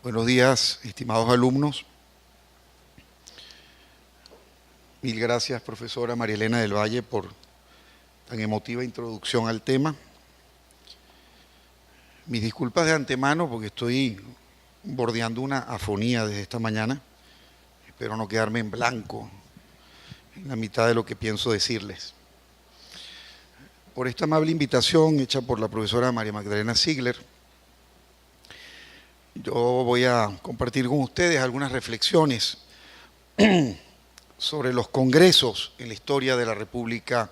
Buenos días, estimados alumnos. Mil gracias, profesora María Elena del Valle, por tan emotiva introducción al tema. Mis disculpas de antemano porque estoy bordeando una afonía desde esta mañana. Espero no quedarme en blanco en la mitad de lo que pienso decirles. Por esta amable invitación hecha por la profesora María Magdalena Ziegler, yo voy a compartir con ustedes algunas reflexiones sobre los congresos en la historia de la República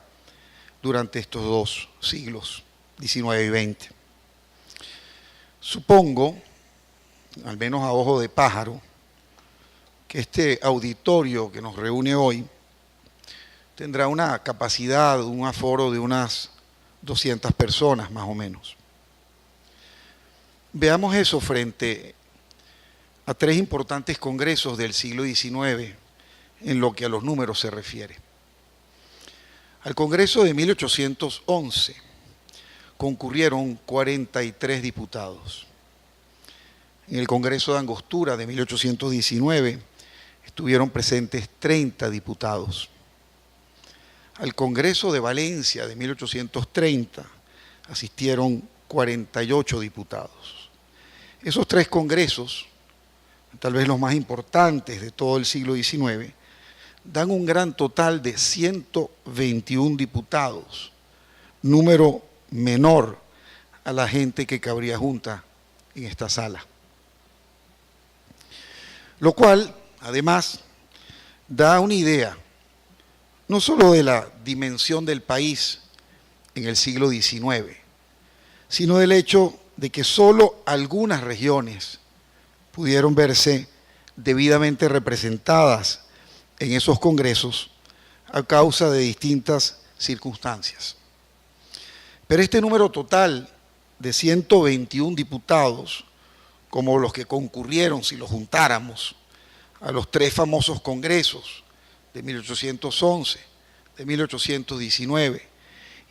durante estos dos siglos, XIX y XX. Supongo, al menos a ojo de pájaro, que este auditorio que nos reúne hoy tendrá una capacidad, un aforo de unas 200 personas más o menos. Veamos eso frente a tres importantes congresos del siglo XIX en lo que a los números se refiere. Al Congreso de 1811 concurrieron 43 diputados. En el Congreso de Angostura de 1819 estuvieron presentes 30 diputados. Al Congreso de Valencia de 1830 asistieron 48 diputados. Esos tres congresos, tal vez los más importantes de todo el siglo XIX, dan un gran total de 121 diputados, número menor a la gente que cabría junta en esta sala. Lo cual, además, da una idea, no solo de la dimensión del país en el siglo XIX, sino del hecho de que solo algunas regiones pudieron verse debidamente representadas en esos congresos a causa de distintas circunstancias. Pero este número total de 121 diputados, como los que concurrieron, si los juntáramos, a los tres famosos congresos de 1811, de 1819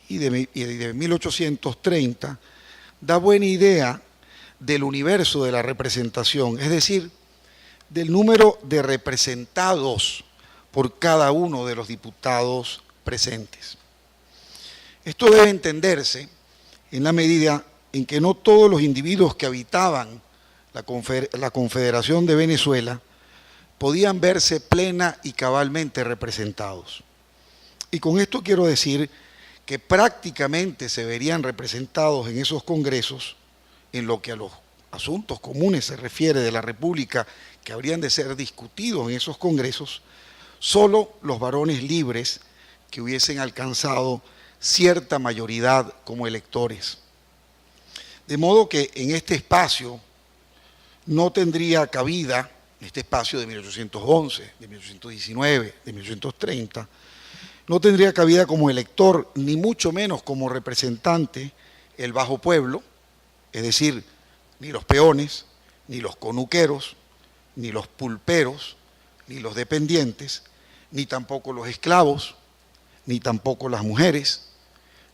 y de 1830, da buena idea del universo de la representación, es decir, del número de representados por cada uno de los diputados presentes. Esto debe entenderse en la medida en que no todos los individuos que habitaban la Confederación de Venezuela podían verse plena y cabalmente representados. Y con esto quiero decir que prácticamente se verían representados en esos congresos, en lo que a los asuntos comunes se refiere de la República, que habrían de ser discutidos en esos congresos, solo los varones libres que hubiesen alcanzado cierta mayoría como electores. De modo que en este espacio no tendría cabida, este espacio de 1811, de 1819, de 1830, no tendría cabida como elector, ni mucho menos como representante, el bajo pueblo, es decir, ni los peones, ni los conuqueros, ni los pulperos, ni los dependientes, ni tampoco los esclavos, ni tampoco las mujeres,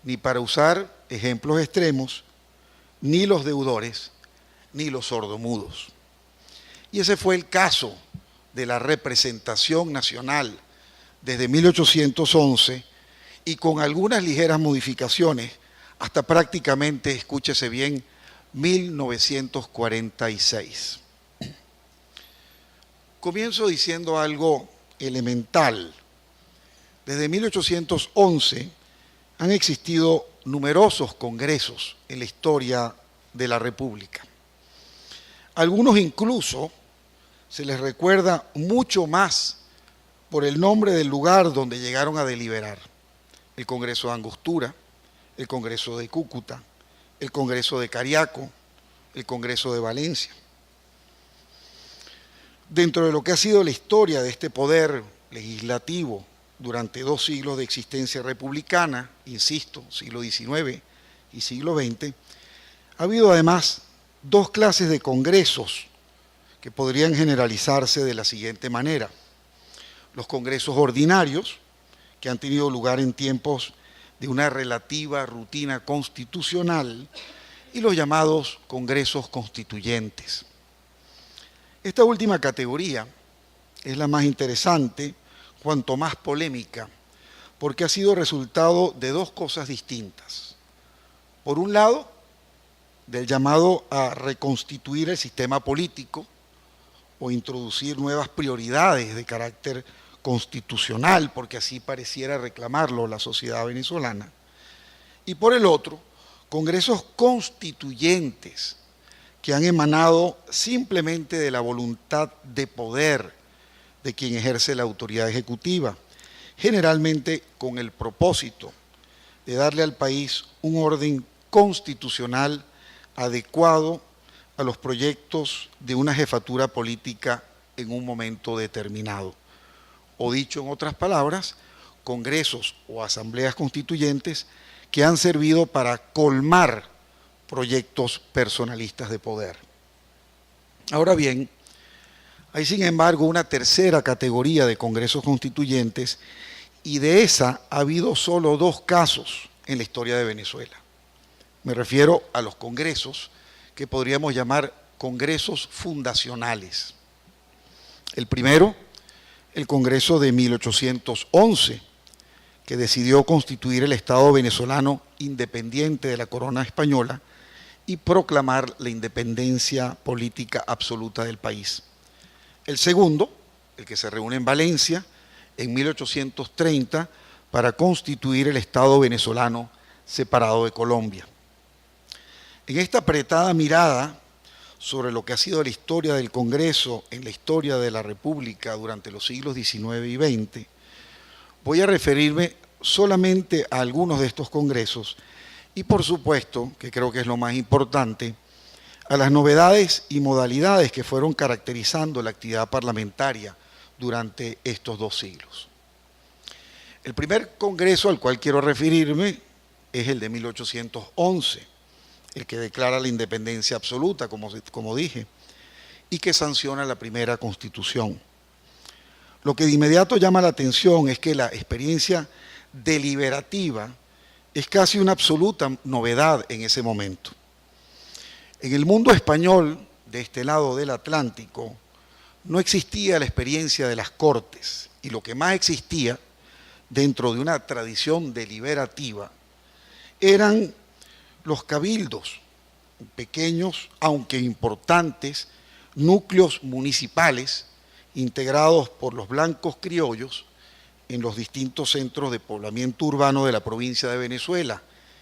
ni para usar ejemplos extremos, ni los deudores, ni los sordomudos. Y ese fue el caso de la representación nacional desde 1811 y con algunas ligeras modificaciones hasta prácticamente, escúchese bien, 1946. Comienzo diciendo algo elemental. Desde 1811 han existido numerosos congresos en la historia de la República. Algunos incluso se les recuerda mucho más por el nombre del lugar donde llegaron a deliberar. El Congreso de Angostura, el Congreso de Cúcuta, el Congreso de Cariaco, el Congreso de Valencia. Dentro de lo que ha sido la historia de este poder legislativo durante 2 siglos de existencia republicana, insisto, siglo XIX y siglo XX, ha habido además 2 clases de congresos que podrían generalizarse de la siguiente manera. Los congresos ordinarios, que han tenido lugar en tiempos de una relativa rutina constitucional, y los llamados congresos constituyentes. Esta última categoría es la más interesante, cuanto más polémica, porque ha sido resultado de dos cosas distintas. Por un lado, del llamado a reconstituir el sistema político o introducir nuevas prioridades de carácter constitucional, porque así pareciera reclamarlo la sociedad venezolana. Y por el otro, congresos constituyentes que han emanado simplemente de la voluntad de poder de quien ejerce la autoridad ejecutiva, generalmente con el propósito de darle al país un orden constitucional adecuado a los proyectos de una jefatura política en un momento determinado. O dicho en otras palabras, congresos o asambleas constituyentes que han servido para colmar proyectos personalistas de poder. Ahora bien, hay sin embargo una tercera categoría de congresos constituyentes y de esa ha habido solo dos casos en la historia de Venezuela. Me refiero a los congresos que podríamos llamar congresos fundacionales. El primero, el Congreso de 1811, que decidió constituir el Estado venezolano independiente de la corona española y proclamar la independencia política absoluta del país. El segundo, el que se reúne en Valencia, en 1830, para constituir el Estado venezolano separado de Colombia. En esta apretada mirada sobre lo que ha sido la historia del Congreso en la historia de la República durante los siglos XIX y XX, voy a referirme solamente a algunos de estos congresos y, por supuesto, que creo que es lo más importante, a las novedades y modalidades que fueron caracterizando la actividad parlamentaria durante estos dos siglos. El primer congreso al cual quiero referirme es el de 1811, el que declara la independencia absoluta, como dije, y que sanciona la primera Constitución. Lo que de inmediato llama la atención es que la experiencia deliberativa es casi una absoluta novedad en ese momento. En el mundo español, de este lado del Atlántico, no existía la experiencia de las Cortes, y lo que más existía dentro de una tradición deliberativa eran los cabildos, pequeños, aunque importantes, núcleos municipales integrados por los blancos criollos en los distintos centros de poblamiento urbano de la provincia de Venezuela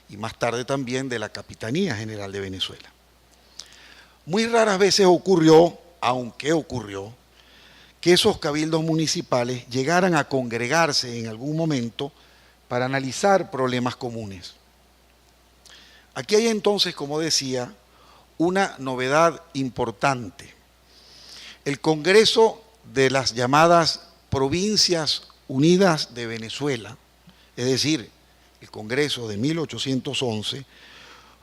y más tarde también de la Capitanía General de Venezuela. Muy raras veces ocurrió, aunque ocurrió, que esos cabildos municipales llegaran a congregarse en algún momento para analizar problemas comunes. Aquí hay entonces, como decía, una novedad importante. El Congreso de las llamadas Provincias Unidas de Venezuela, es decir, el Congreso de 1811,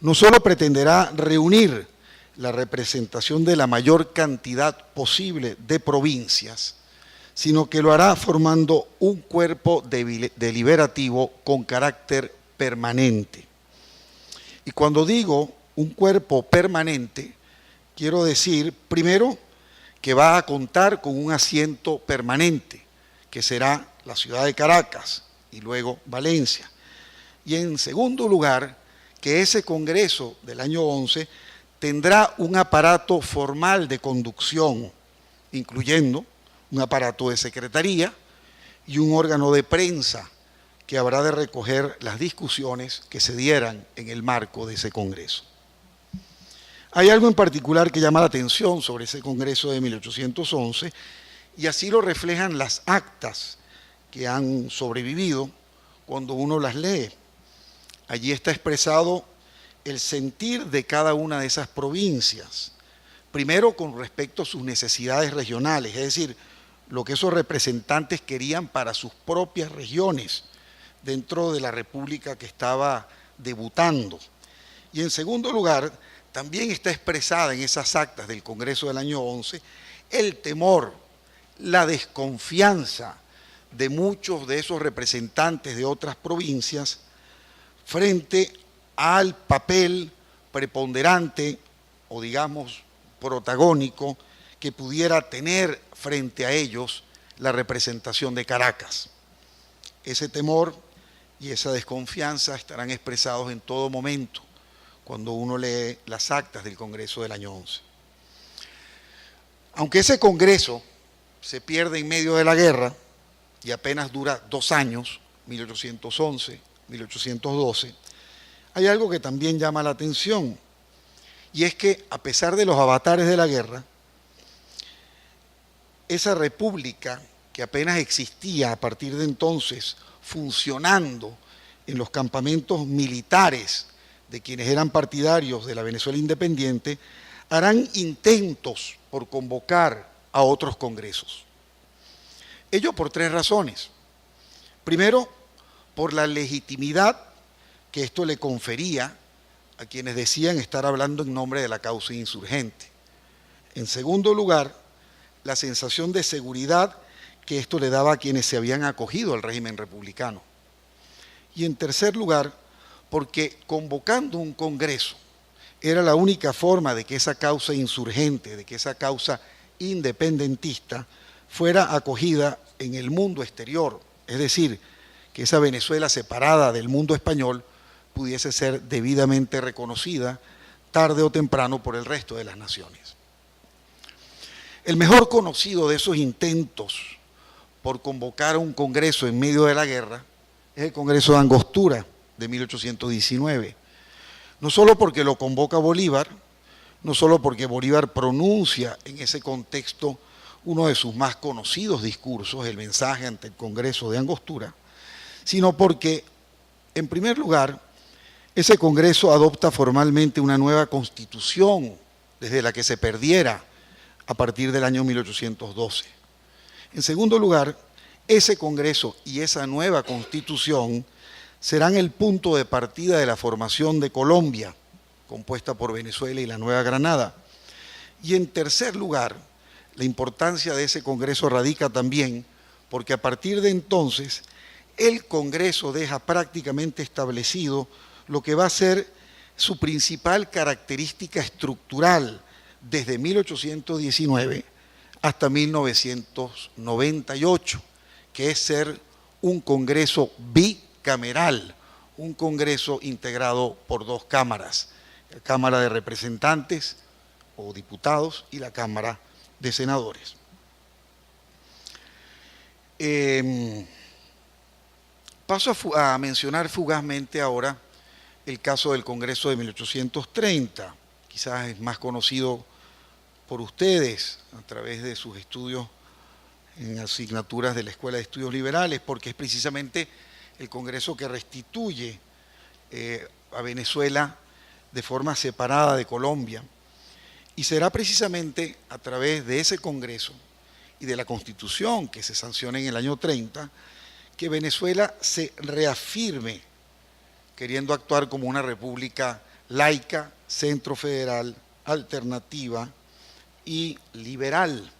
no solo pretenderá reunir la representación de la mayor cantidad posible de provincias, sino que lo hará formando un cuerpo deliberativo con carácter permanente. Y cuando digo un cuerpo permanente, quiero decir, primero, que va a contar con un asiento permanente, que será la ciudad de Caracas y luego Valencia. Y en segundo lugar, que ese Congreso del año 11 tendrá un aparato formal de conducción, incluyendo un aparato de secretaría y un órgano de prensa que habrá de recoger las discusiones que se dieran en el marco de ese Congreso. Hay algo en particular que llama la atención sobre ese Congreso de 1811 y así lo reflejan las actas que han sobrevivido cuando uno las lee. Allí está expresado el sentir de cada una de esas provincias, primero con respecto a sus necesidades regionales, es decir, lo que esos representantes querían para sus propias regiones dentro de la república que estaba debutando. Y en segundo lugar, también está expresada en esas actas del Congreso del año 11 el temor, la desconfianza de muchos de esos representantes de otras provincias frente al papel preponderante o digamos protagónico que pudiera tener frente a ellos la representación de Caracas. Ese temor y esa desconfianza estarán expresados en todo momento cuando uno lee las actas del Congreso del año 11. Aunque ese Congreso se pierde en medio de la guerra y apenas dura 2 años, 1811, 1812, hay algo que también llama la atención, y es que a pesar de los avatares de la guerra, esa república que apenas existía a partir de entonces, funcionando en los campamentos militares de quienes eran partidarios de la Venezuela independiente, harán intentos por convocar a otros congresos. Ello por 3 razones. Primero, por la legitimidad que esto le confería a quienes decían estar hablando en nombre de la causa insurgente. En segundo lugar, la sensación de seguridad que esto le daba a quienes se habían acogido al régimen republicano. Y en tercer lugar, porque convocando un congreso era la única forma de que esa causa insurgente, de que esa causa independentista fuera acogida en el mundo exterior, es decir, que esa Venezuela separada del mundo español pudiese ser debidamente reconocida tarde o temprano por el resto de las naciones. El mejor conocido de esos intentos por convocar a un congreso en medio de la guerra es el Congreso de Angostura de 1819. No solo porque lo convoca Bolívar, no solo porque Bolívar pronuncia en ese contexto uno de sus más conocidos discursos, el mensaje ante el Congreso de Angostura, sino porque, en primer lugar, ese Congreso adopta formalmente una nueva constitución desde la que se perdiera a partir del año 1812. En segundo lugar, ese Congreso y esa nueva constitución serán el punto de partida de la formación de Colombia, compuesta por Venezuela y la Nueva Granada. Y en tercer lugar, la importancia de ese Congreso radica también porque a partir de entonces el Congreso deja prácticamente establecido lo que va a ser su principal característica estructural desde 1819 hasta 1998, que es ser un Congreso bicameral, un Congreso integrado por 2 cámaras, la Cámara de Representantes o Diputados y la Cámara de Senadores. Paso a mencionar fugazmente ahora el caso del Congreso de 1830, quizás es más conocido por ustedes a través de sus estudios en asignaturas de la Escuela de Estudios Liberales, porque es precisamente el Congreso que restituye a Venezuela de forma separada de Colombia, y será precisamente a través de ese Congreso y de la Constitución que se sanciona en el año 30 que Venezuela se reafirme queriendo actuar como una república laica, centrofederal, alternativa y liberal,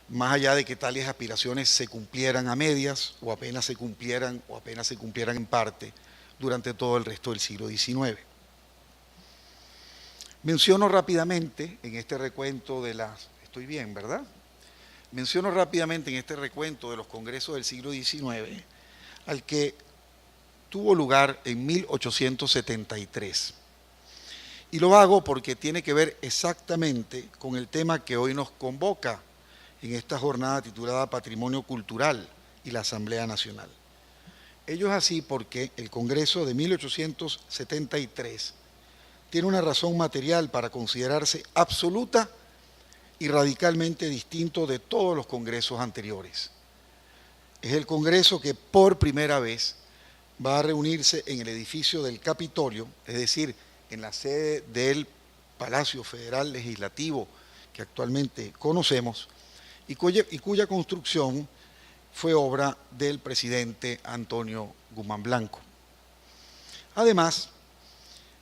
más allá de que tales aspiraciones se cumplieran a medias o apenas se cumplieran en parte durante todo el resto del siglo XIX. Menciono rápidamente en este recuento de las... Estoy bien, ¿verdad? Menciono rápidamente en este recuento de los congresos del siglo XIX al que tuvo lugar en 1873. Y lo hago porque tiene que ver exactamente con el tema que hoy nos convoca en esta jornada titulada Patrimonio Cultural y la Asamblea Nacional. Ello es así porque el Congreso de 1873 tiene una razón material para considerarse absoluta y radicalmente distinto de todos los congresos anteriores. Es el Congreso que por primera vez va a reunirse en el edificio del Capitolio, es decir, en la sede del Palacio Federal Legislativo que actualmente conocemos, y cuya construcción fue obra del presidente Antonio Guzmán Blanco. Además,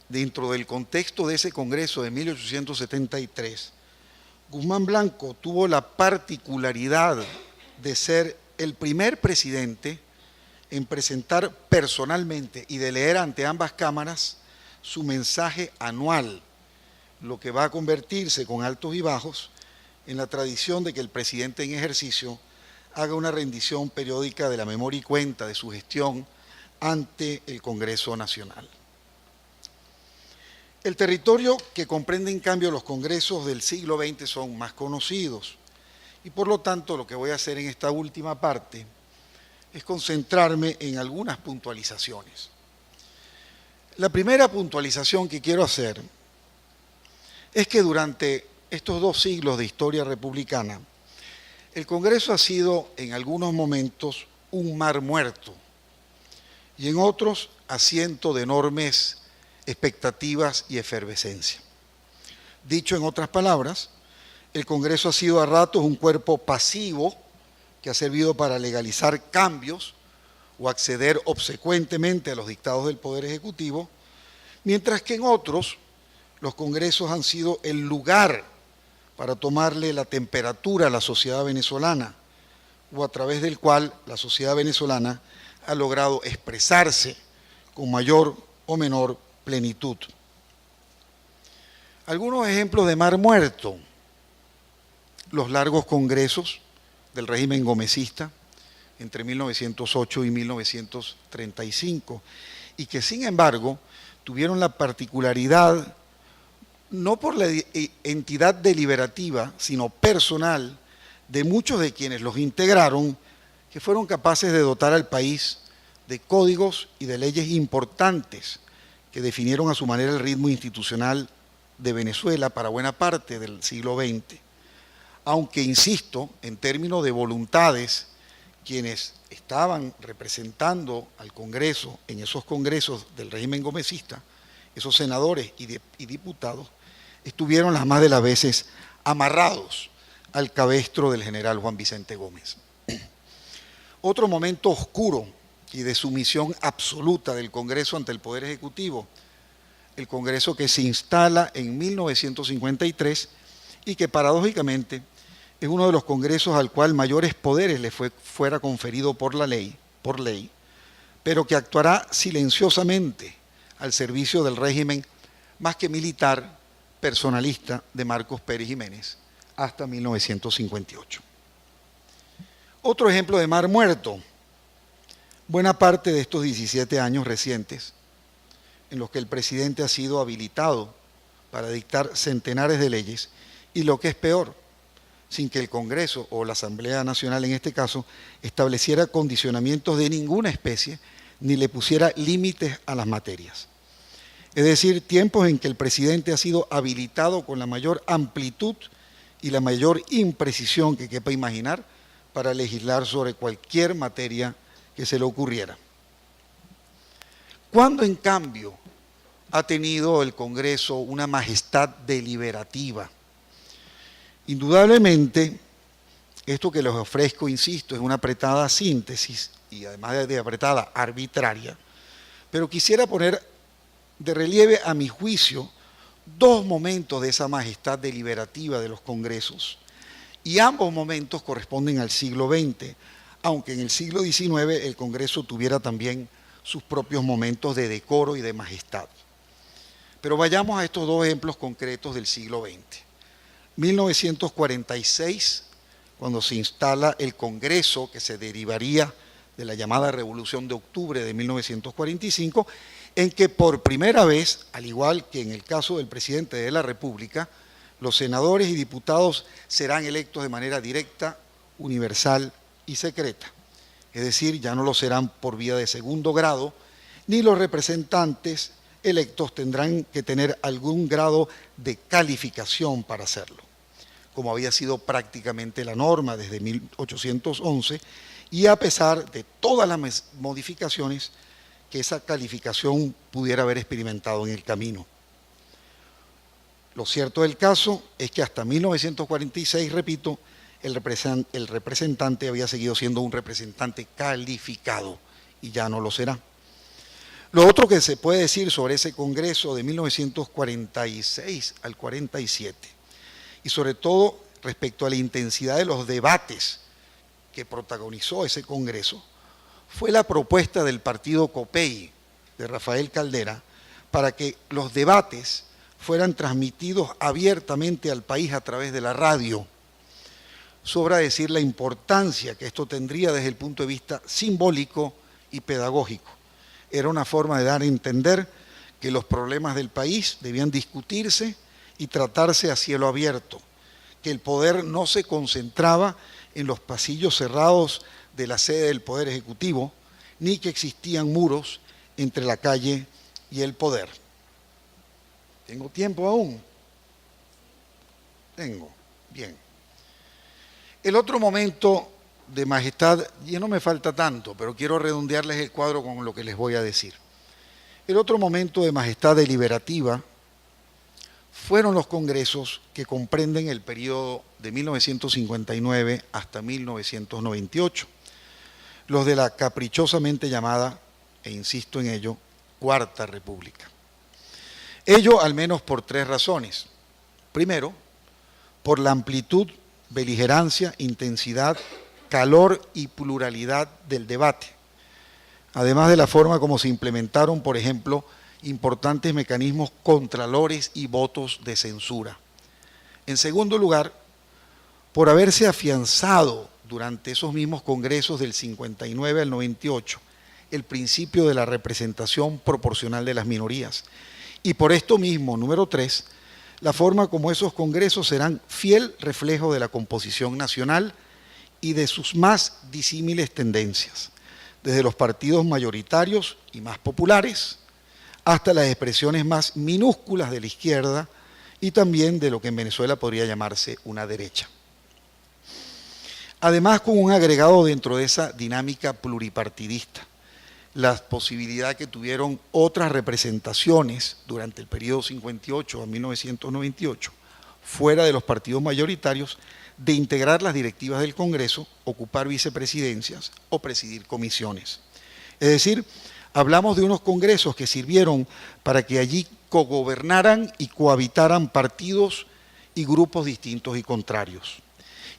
dentro del contexto de ese Congreso de 1873, Guzmán Blanco tuvo la particularidad de ser el primer presidente en presentar personalmente y de leer ante ambas cámaras su mensaje anual, lo que va a convertirse con altos y bajos en la tradición de que el presidente en ejercicio haga una rendición periódica de la memoria y cuenta de su gestión ante el Congreso Nacional. El territorio que comprende en cambio los congresos del siglo XX son más conocidos y por lo tanto lo que voy a hacer en esta última parte es concentrarme en algunas puntualizaciones. La primera puntualización que quiero hacer es que durante estos 2 siglos de historia republicana, el Congreso ha sido en algunos momentos un mar muerto y en otros asiento de enormes expectativas y efervescencia. Dicho en otras palabras, el Congreso ha sido a ratos un cuerpo pasivo que ha servido para legalizar cambios o acceder obsecuentemente a los dictados del Poder Ejecutivo, mientras que en otros los congresos han sido el lugar para tomarle la temperatura a la sociedad venezolana o a través del cual la sociedad venezolana ha logrado expresarse con mayor o menor plenitud. Algunos ejemplos de mar muerto: los largos congresos del régimen gomecista entre 1908 y 1935, y que sin embargo tuvieron la particularidad, no por la entidad deliberativa, sino personal, de muchos de quienes los integraron, que fueron capaces de dotar al país de códigos y de leyes importantes que definieron a su manera el ritmo institucional de Venezuela para buena parte del siglo XX. Aunque, insisto, en términos de voluntades, quienes estaban representando al Congreso en esos congresos del régimen gomecista, esos senadores y diputados, estuvieron las más de las veces amarrados al cabestro del general Juan Vicente Gómez. Otro momento oscuro y de sumisión absoluta del Congreso ante el Poder Ejecutivo, el Congreso que se instala en 1953 y que paradójicamente es uno de los congresos al cual mayores poderes le fuera conferido por ley, pero que actuará silenciosamente al servicio del régimen más que militar, personalista de Marcos Pérez Jiménez, hasta 1958. Otro ejemplo de mar muerto: buena parte de estos 17 años recientes, en los que el presidente ha sido habilitado para dictar centenares de leyes, y lo que es peor, sin que el Congreso o la Asamblea Nacional en este caso estableciera condicionamientos de ninguna especie ni le pusiera límites a las materias. Es decir, tiempos en que el presidente ha sido habilitado con la mayor amplitud y la mayor imprecisión que quepa imaginar para legislar sobre cualquier materia que se le ocurriera. ¿Cuándo, en cambio, ha tenido el Congreso una majestad deliberativa? Indudablemente, esto que les ofrezco, insisto, es una apretada síntesis y además de apretada, arbitraria, pero quisiera poner de relieve, a mi juicio, 2 momentos de esa majestad deliberativa de los congresos, y ambos momentos corresponden al siglo XX, aunque en el siglo XIX el Congreso tuviera también sus propios momentos de decoro y de majestad. Pero vayamos a estos 2 ejemplos concretos del siglo XX. 1946, cuando se instala el Congreso que se derivaría de la llamada Revolución de Octubre de 1945, en que por primera vez, al igual que en el caso del presidente de la República, los senadores y diputados serán electos de manera directa, universal y secreta. Es decir, ya no lo serán por vía de segundo grado, ni los representantes electos tendrán que tener algún grado de calificación para hacerlo, como había sido prácticamente la norma desde 1811, y a pesar de todas las modificaciones que esa calificación pudiera haber experimentado en el camino. Lo cierto del caso es que hasta 1946, repito, el representante había seguido siendo un representante calificado y ya no lo será. Lo otro que se puede decir sobre ese Congreso de 1946 al 47, y sobre todo respecto a la intensidad de los debates que protagonizó ese Congreso, fue la propuesta del partido COPEI de Rafael Caldera para que los debates fueran transmitidos abiertamente al país a través de la radio, sobra decir la importancia que esto tendría desde el punto de vista simbólico y pedagógico. Era una forma de dar a entender que los problemas del país debían discutirse y tratarse a cielo abierto, que el poder no se concentraba en los pasillos cerrados de la sede del Poder Ejecutivo, ni que existían muros entre la calle y el poder. ¿Tengo tiempo aún? Tengo. Bien. El otro momento de majestad, ya no me falta tanto, pero quiero redondearles el cuadro con lo que les voy a decir. El otro momento de majestad deliberativa fueron los congresos que comprenden el periodo de 1959 hasta 1998, los de la caprichosamente llamada, e insisto en ello, Cuarta República. Ello al menos por tres razones. Primero, por la amplitud, beligerancia, intensidad, calor y pluralidad del debate, además de la forma como se implementaron, por ejemplo, importantes mecanismos contralores y votos de censura. En segundo lugar, por haberse afianzado durante esos mismos congresos del 59 al 98 el principio de la representación proporcional de las minorías. Y por esto mismo, número 3, la forma como esos congresos serán fiel reflejo de la composición nacional y de sus más disímiles tendencias, desde los partidos mayoritarios y más populares hasta las expresiones más minúsculas de la izquierda y también de lo que en Venezuela podría llamarse una derecha. Además, con un agregado dentro de esa dinámica pluripartidista, la posibilidad que tuvieron otras representaciones durante el periodo 58 a 1998, fuera de los partidos mayoritarios, de integrar las directivas del Congreso, ocupar vicepresidencias o presidir comisiones. Es decir, hablamos de unos congresos que sirvieron para que allí cogobernaran y cohabitaran partidos y grupos distintos y contrarios.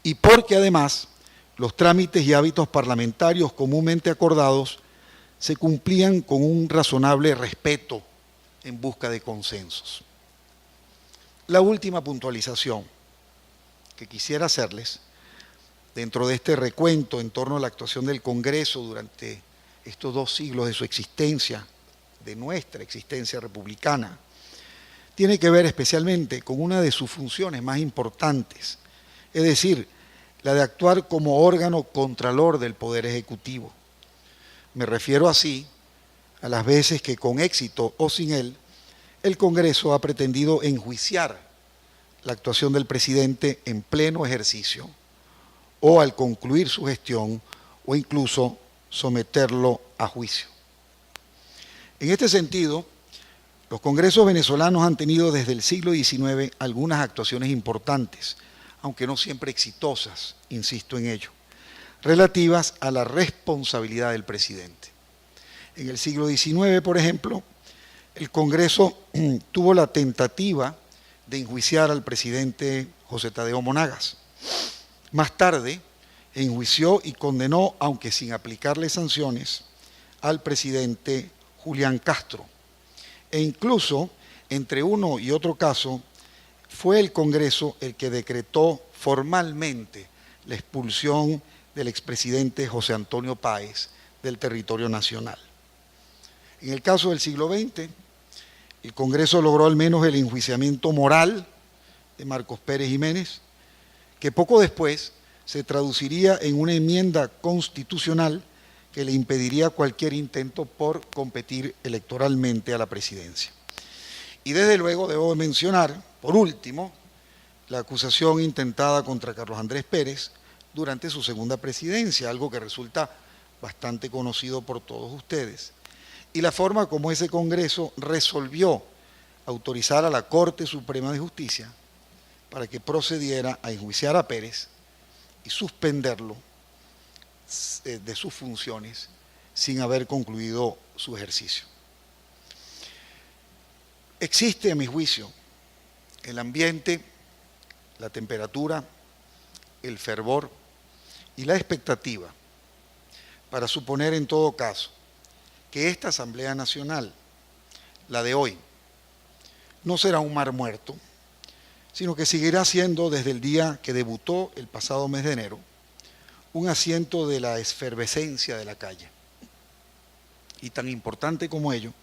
Y porque además los trámites y hábitos parlamentarios comúnmente acordados se cumplían con un razonable respeto en busca de consensos. La última puntualización que quisiera hacerles dentro de este recuento en torno a la actuación del Congreso durante estos 2 siglos de su existencia, de nuestra existencia republicana, tiene que ver especialmente con una de sus funciones más importantes, es decir, la de actuar como órgano contralor del Poder Ejecutivo. Me refiero así a las veces que con éxito o sin él, el Congreso ha pretendido enjuiciar la actuación del presidente en pleno ejercicio o al concluir su gestión o incluso someterlo a juicio. En este sentido, los congresos venezolanos han tenido desde el siglo XIX algunas actuaciones importantes, aunque no siempre exitosas, insisto en ello, relativas a la responsabilidad del presidente. En el siglo XIX, por ejemplo, el Congreso tuvo la tentativa de enjuiciar al presidente José Tadeo Monagas. Más tarde, enjuició y condenó, aunque sin aplicarle sanciones, al presidente Julián Castro. E incluso, entre uno y otro caso, fue el Congreso el que decretó formalmente la expulsión del expresidente José Antonio Páez del territorio nacional. En el caso del siglo XX, el Congreso logró al menos el enjuiciamiento moral de Marcos Pérez Jiménez, que poco después se traduciría en una enmienda constitucional que le impediría cualquier intento por competir electoralmente a la presidencia. Y desde luego debo mencionar, por último, la acusación intentada contra Carlos Andrés Pérez durante su segunda presidencia, algo que resulta bastante conocido por todos ustedes, y la forma como ese Congreso resolvió autorizar a la Corte Suprema de Justicia para que procediera a enjuiciar a Pérez y suspenderlo de sus funciones sin haber concluido su ejercicio. Existe, a mi juicio, el ambiente, la temperatura, el fervor y la expectativa para suponer en todo caso que esta Asamblea Nacional, la de hoy, no será un mar muerto, sino que seguirá siendo desde el día que debutó el pasado mes de enero un asiento de la efervescencia de la calle. Y tan importante como ello,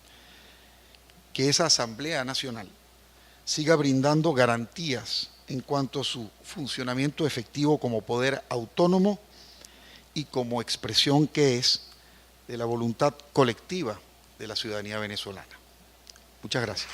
que esa Asamblea Nacional siga brindando garantías en cuanto a su funcionamiento efectivo como poder autónomo y como expresión que es de la voluntad colectiva de la ciudadanía venezolana. Muchas gracias.